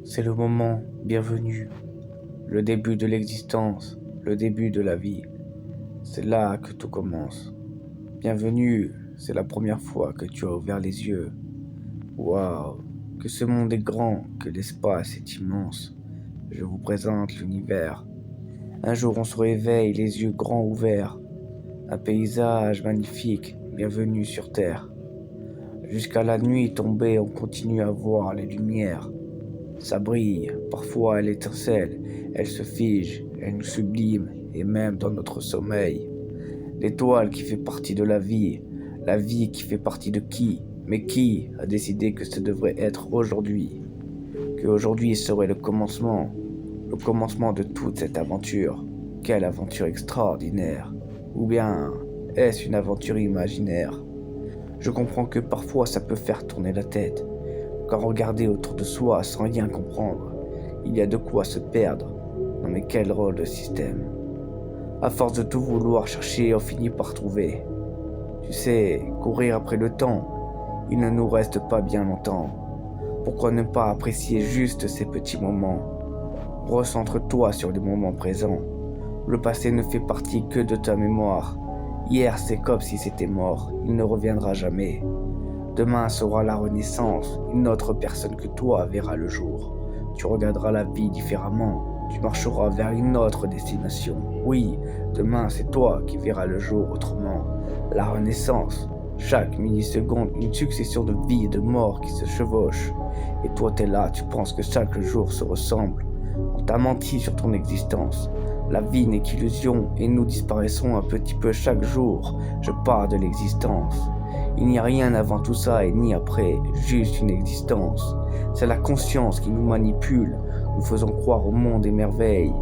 C'est le moment, bienvenue, le début de l'existence, le début de la vie. C'est là que tout commence. Bienvenue, c'est la première fois que tu as ouvert les yeux. Waouh, que ce monde est grand, que l'espace est immense. Je vous présente l'univers. Un jour on se réveille, les yeux grands ouverts. Un paysage magnifique, bienvenue sur Terre. Jusqu'à la nuit tombée, on continue à voir les lumières. Ça brille, parfois elle étincelle, elle se fige, elle nous sublime, et même dans notre sommeil. L'étoile qui fait partie de la vie qui fait partie de qui? Mais qui a décidé que ce devrait être aujourd'hui? Que aujourd'hui serait le commencement de toute cette aventure. Quelle aventure extraordinaire! Ou bien, est-ce une aventure imaginaire? Je comprends que parfois ça peut faire tourner la tête. Quand regarder autour de soi sans rien comprendre, il y a de quoi se perdre. Non mais quel rôle de système. À force de tout vouloir chercher, on finit par trouver. Tu sais, courir après le temps, il ne nous reste pas bien longtemps. Pourquoi ne pas apprécier juste ces petits moments? Recentre-toi sur le moment présent. Le passé ne fait partie que de ta mémoire. Hier, c'est comme si c'était mort, il ne reviendra jamais. Demain sera la renaissance, une autre personne que toi verra le jour. Tu regarderas la vie différemment, tu marcheras vers une autre destination. Oui, demain c'est toi qui verras le jour autrement. La renaissance, chaque milliseconde, une succession de vies et de morts qui se chevauchent. Et toi t'es là, tu penses que chaque jour se ressemble. On t'a menti sur ton existence. La vie n'est qu'illusion et nous disparaissons un petit peu chaque jour. Je pars de l'existence. Il n'y a rien avant tout ça et ni après, juste une existence. C'est la conscience qui nous manipule, nous faisons croire au monde des merveilles.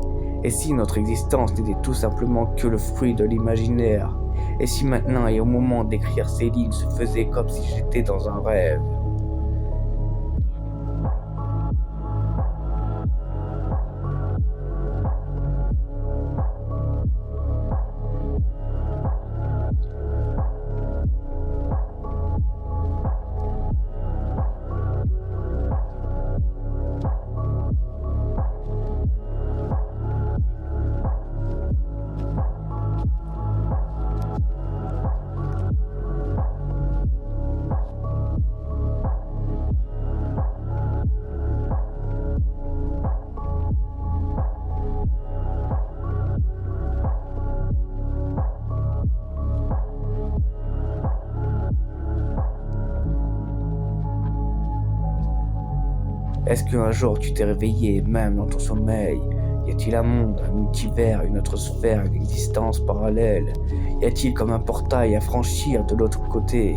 Et si notre existence n'était tout simplement que le fruit de l'imaginaire? Et si maintenant et au moment d'écrire ces lignes se faisait comme si j'étais dans un rêve? Est-ce qu'un jour tu t'es réveillé, même dans ton sommeil? Y a-t-il un monde, un multivers, une autre sphère, une existence parallèle? Y a-t-il comme un portail à franchir de l'autre côté?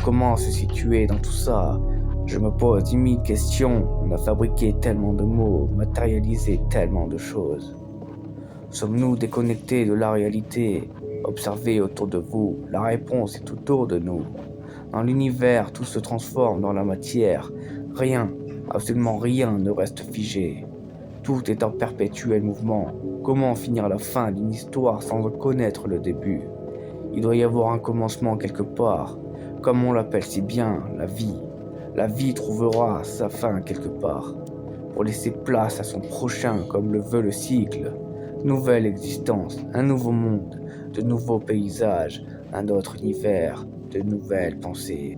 Comment se situer dans tout ça? Je me pose 10 000 questions. On a fabriqué tellement de mots, matérialisé tellement de choses. Sommes-nous déconnectés de la réalité? Observez autour de vous, la réponse est tout autour de nous. Dans l'univers, tout se transforme dans la matière. Rien, absolument rien ne reste figé. Tout est en perpétuel mouvement. Comment finir la fin d'une histoire sans en connaître le début? Il doit y avoir un commencement quelque part. Comme on l'appelle si bien, la vie. La vie trouvera sa fin quelque part, pour laisser place à son prochain comme le veut le cycle. Nouvelle existence, un nouveau monde, de nouveaux paysages, un autre univers, de nouvelles pensées.